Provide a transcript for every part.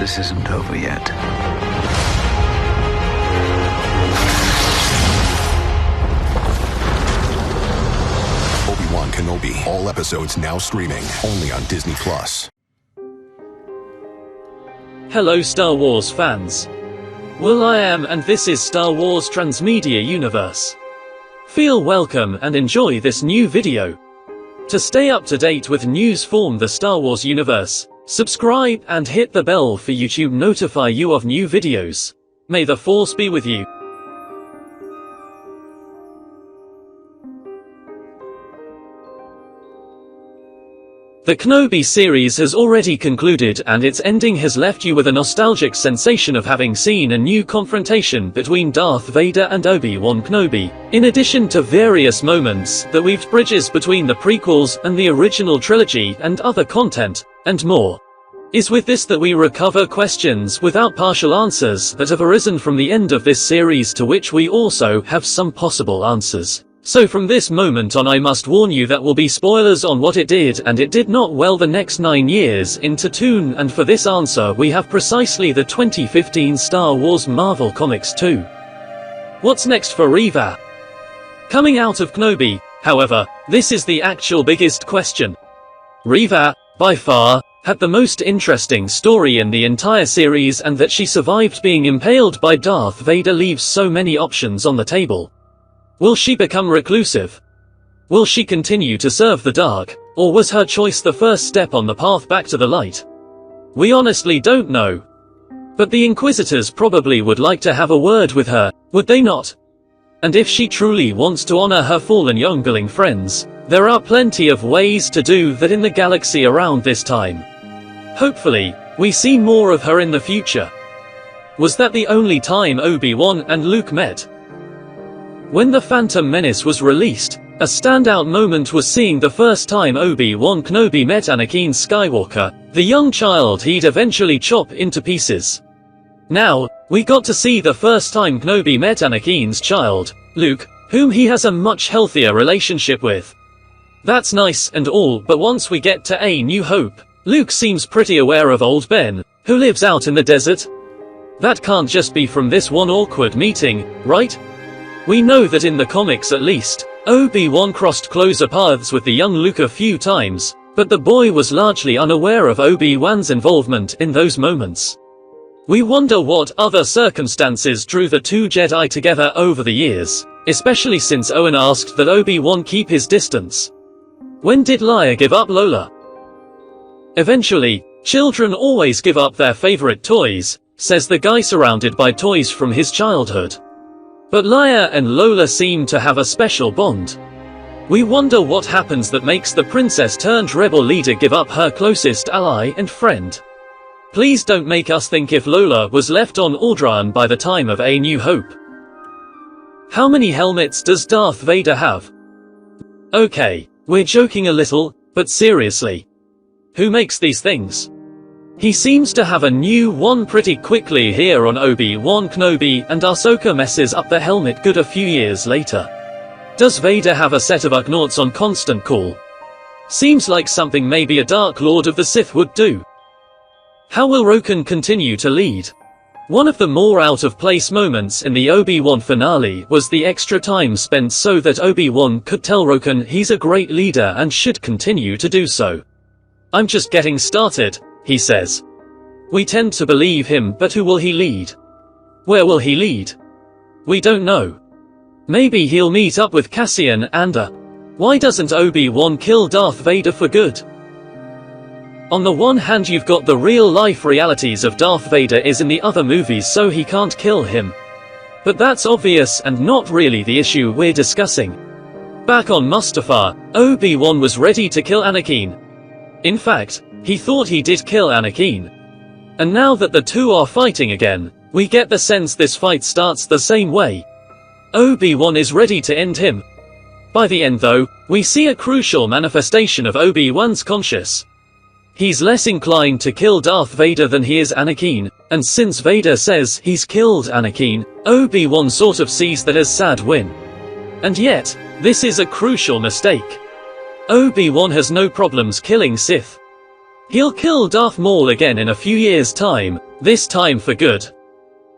this isn't over yet. Obi-Wan Kenobi. All episodes now streaming only on Disney+. Hello Star Wars fans. Will I am and this is Star Wars Transmedia Universe. Feel welcome and enjoy this new video. To stay up to date with news from the Star Wars universe, subscribe and hit the bell for YouTube notify you of new videos. May the Force be with you. The Kenobi series has already concluded and its ending has left you with a nostalgic sensation of having seen a new confrontation between Darth Vader and Obi-Wan Kenobi, in addition to various moments that weaved bridges between the prequels and the original trilogy and other content, and more. Is with this that we recover questions without partial answers that have arisen from the end of this series, to which we also have some possible answers. So from this moment on I must warn you that will be spoilers on what it did and it did not well the next 9 years into tune, and for this answer we have precisely the 2015 Star Wars Marvel Comics 2. What's next for Reva? Coming out of Kenobi, however, this is the actual biggest question. Reva, by far, had the most interesting story in the entire series, and that she survived being impaled by Darth Vader leaves so many options on the table. Will she become reclusive? Will she continue to serve the dark, or was her choice the first step on the path back to the light? We honestly don't know. But the Inquisitors probably would like to have a word with her, would they not? And if she truly wants to honor her fallen youngling friends, there are plenty of ways to do that in the galaxy around this time. Hopefully, we see more of her in the future. Was that the only time Obi-Wan and Luke met? When The Phantom Menace was released, a standout moment was seeing the first time Obi-Wan Kenobi met Anakin Skywalker, the young child he'd eventually chop into pieces. Now, we got to see the first time Kenobi met Anakin's child, Luke, whom he has a much healthier relationship with. That's nice and all, but once we get to A New Hope, Luke seems pretty aware of old Ben, who lives out in the desert. That can't just be from this one awkward meeting, right? We know that in the comics at least, Obi-Wan crossed closer paths with the young Luke a few times, but the boy was largely unaware of Obi-Wan's involvement in those moments. We wonder what other circumstances drew the two Jedi together over the years, especially since Owen asked that Obi-Wan keep his distance. When did Leia give up Lola? Eventually, children always give up their favorite toys, says the guy surrounded by toys from his childhood. But Leia and Lola seem to have a special bond. We wonder what happens that makes the princess-turned-rebel leader give up her closest ally and friend. Please don't make us think if Lola was left on Alderaan by the time of A New Hope. How many helmets does Darth Vader have? Okay, we're joking a little, but seriously. Who makes these things? He seems to have a new one pretty quickly here on Obi-Wan Kenobi, and Ahsoka messes up the helmet good a few years later. Does Vader have a set of Ugnaughts on constant call? Seems like something maybe a Dark Lord of the Sith would do. How will Roken continue to lead? One of the more out-of-place moments in the Obi-Wan finale was the extra time spent so that Obi-Wan could tell Roken he's a great leader and should continue to do so. I'm just getting started, he says. We tend to believe him, but who will he lead? Where will he lead? We don't know. Maybe he'll meet up with Cassian and why doesn't Obi-Wan kill Darth Vader for good? On the one hand you've got the real-life realities of Darth Vader is in the other movies, so he can't kill him. But that's obvious and not really the issue we're discussing. Back on Mustafar, Obi-Wan was ready to kill Anakin. In fact, he thought he did kill Anakin. And now that the two are fighting again, we get the sense this fight starts the same way. Obi-Wan is ready to end him. By the end though, we see a crucial manifestation of Obi-Wan's conscience. He's less inclined to kill Darth Vader than he is Anakin, and since Vader says he's killed Anakin, Obi-Wan sort of sees that as sad win. And yet, this is a crucial mistake. Obi-Wan has no problems killing Sith. He'll kill Darth Maul again in a few years' time, This time for good.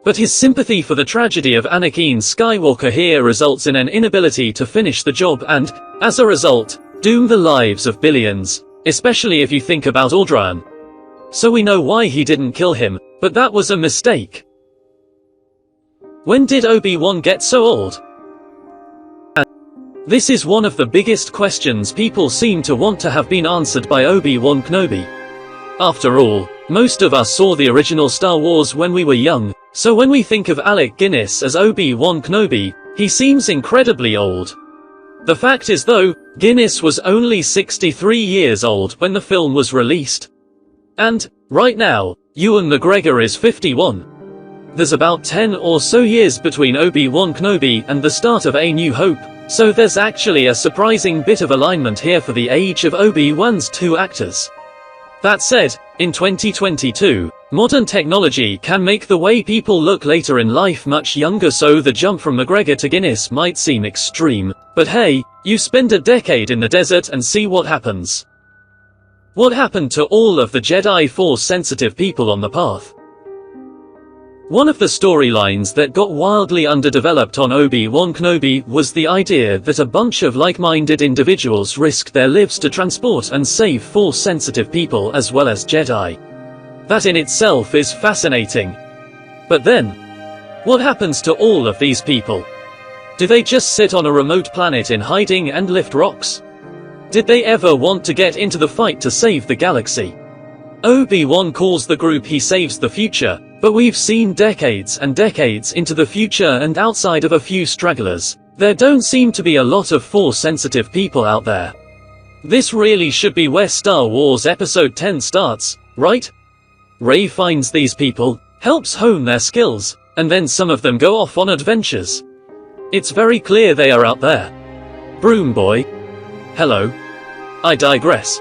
But his sympathy for the tragedy of Anakin Skywalker here results in an inability to finish the job and, as a result, doom the lives of billions, especially if you think about Alderaan. So we know why he didn't kill him, but that was a mistake. When did Obi-Wan get so old? This is one of the biggest questions people seem to want to have been answered by Obi-Wan Kenobi. After all, most of us saw the original Star Wars when we were young, so when we think of Alec Guinness as Obi-Wan Kenobi, he seems incredibly old. The fact is though, Guinness was only 63 years old when the film was released. And, right now, Ewan McGregor is 51. There's about 10 or so years between Obi-Wan Kenobi and the start of A New Hope, so there's actually a surprising bit of alignment here for the age of Obi-Wan's two actors. That said, in 2022, modern technology can make the way people look later in life much younger, so the jump from McGregor to Guinness might seem extreme, but hey, you spend a decade in the desert and see what happens. What happened to all of the Jedi Force-sensitive people on the path? One of the storylines that got wildly underdeveloped on Obi-Wan Kenobi was the idea that a bunch of like-minded individuals risked their lives to transport and save Force-sensitive people as well as Jedi. That in itself is fascinating. But then, what happens to all of these people? Do they just sit on a remote planet in hiding and lift rocks? Did they ever want to get into the fight to save the galaxy? Obi-Wan calls the group he saves the future, but we've seen decades and decades into the future, and outside of a few stragglers, there don't seem to be a lot of Force-sensitive people out there. This really should be where Star Wars Episode 10 starts, right? Rey finds these people, helps hone their skills, and then some of them go off on adventures. It's very clear they are out there. Broom boy. Hello. I digress.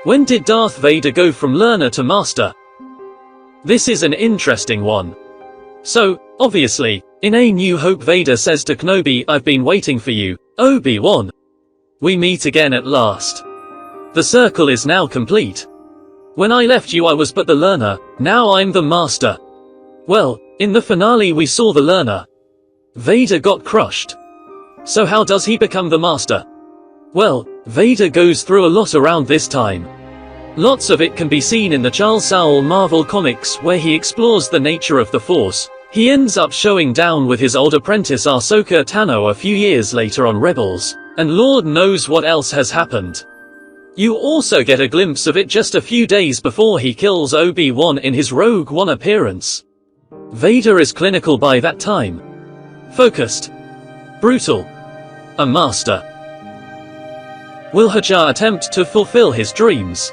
When did Darth Vader go from learner to master? This is an interesting one. So, obviously, in A New Hope Vader says to Kenobi, "I've been waiting for you, Obi-Wan. We meet again at last. The circle is now complete. When I left you I was but the learner, now I'm the master." Well, in the finale we saw the learner. Vader got crushed. So how does he become the master? Well, Vader goes through a lot around this time. Lots of it can be seen in the Charles Soule Marvel comics where he explores the nature of the Force. He ends up showing down with his old apprentice Ahsoka Tano a few years later on Rebels, and Lord knows what else has happened. You also get a glimpse of it just a few days before he kills Obi-Wan in his Rogue One appearance. Vader is clinical by that time. Focused. Brutal. A master. Will Hajar attempt to fulfill his dreams?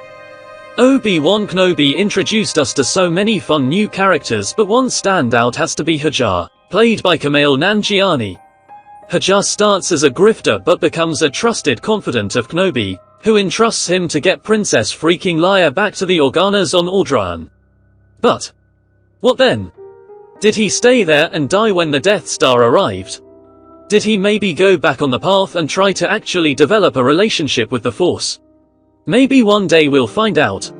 Obi-Wan Kenobi introduced us to so many fun new characters, but one standout has to be Hajar, played by Kumail Nanjiani. Hajar starts as a grifter but becomes a trusted confidant of Kenobi, who entrusts him to get Princess freaking Leia back to the Organas on Alderaan. But what then? Did he stay there and die when the Death Star arrived? Did he maybe go back on the path and try to actually develop a relationship with the Force? Maybe one day we'll find out.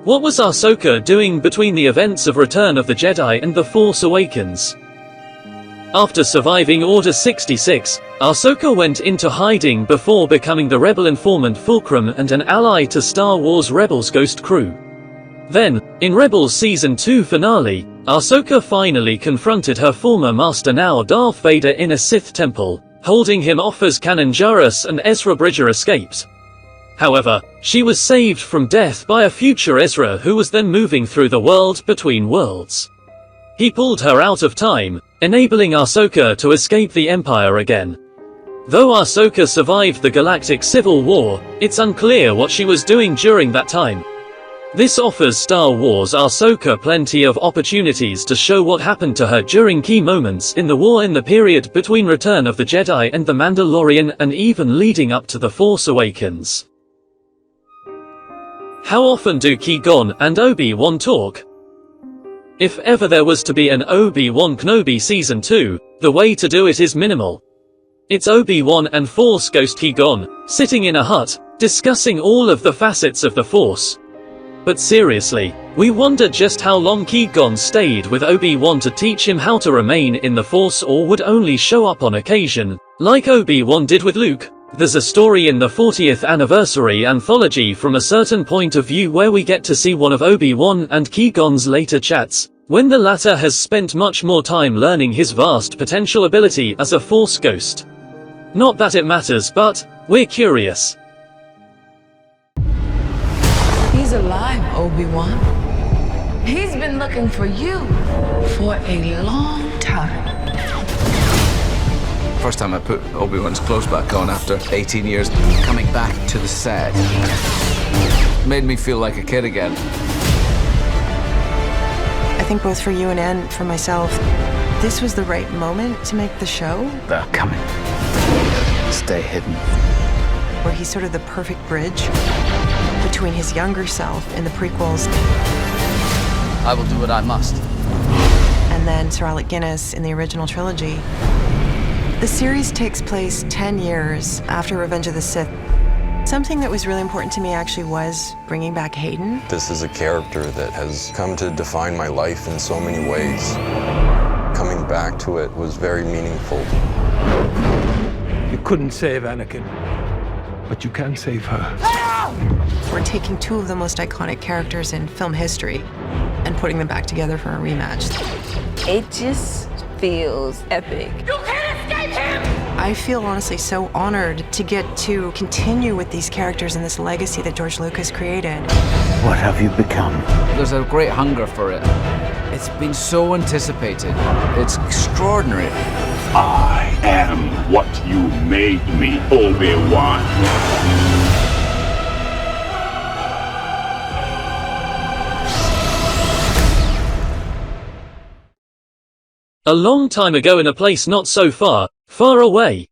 What was Ahsoka doing between the events of Return of the Jedi and The Force Awakens? After surviving Order 66, Ahsoka went into hiding before becoming the rebel informant Fulcrum and an ally to Star Wars Rebels Ghost Crew. Then, in Rebels Season 2 finale, Ahsoka finally confronted her former master, now Darth Vader, in a Sith temple, holding him off as Kanan Jarrus and Ezra Bridger escaped. However, she was saved from death by a future Ezra who was then moving through the world between worlds. He pulled her out of time, enabling Ahsoka to escape the Empire again. Though Ahsoka survived the Galactic Civil War, it's unclear what she was doing during that time. This offers Star Wars Ahsoka plenty of opportunities to show what happened to her during key moments in the war in the period between Return of the Jedi and The Mandalorian, and even leading up to The Force Awakens. How often do Qui-Gon and Obi-Wan talk? If ever there was to be an Obi-Wan Kenobi Season 2, the way to do it is minimal. It's Obi-Wan and Force Ghost Qui-Gon, sitting in a hut, discussing all of the facets of the Force. But seriously, We wonder just how long Qui-Gon stayed with Obi-Wan to teach him how to remain in the Force, or would only show up on occasion, like Obi-Wan did with Luke. There's a story in the 40th anniversary anthology from a certain point of view where we get to see one of Obi-Wan and Qui-Gon's later chats, when the latter has spent much more time learning his vast potential ability as a Force ghost. Not that it matters, but we're curious. He's alive, Obi-Wan. He's been looking for you for a long time. First time I put Obi-Wan's clothes back on after 18 years, coming back to the set made me feel like a kid again. I think both for you and for myself, this was the right moment to make the show. They're coming. Stay hidden. Where he's sort of the perfect bridge between his younger self in the prequels I will do what I must. and then Sir Alec Guinness in the original trilogy. The series takes place 10 years after Revenge of the Sith. Something that was really important to me actually was bringing back Hayden. This is a character that has come to define my life in so many ways. Coming back to it was very meaningful. You couldn't save Anakin, but you can save her. We're taking two of the most iconic characters in film history and putting them back together for a rematch. It just feels epic. I feel honestly so honored to get to continue with these characters and this legacy that George Lucas created. What have you become? There's a great hunger for it. It's been so anticipated. It's extraordinary. I am what you made me, Obi-Wan. A long time ago in a place not so far, far away,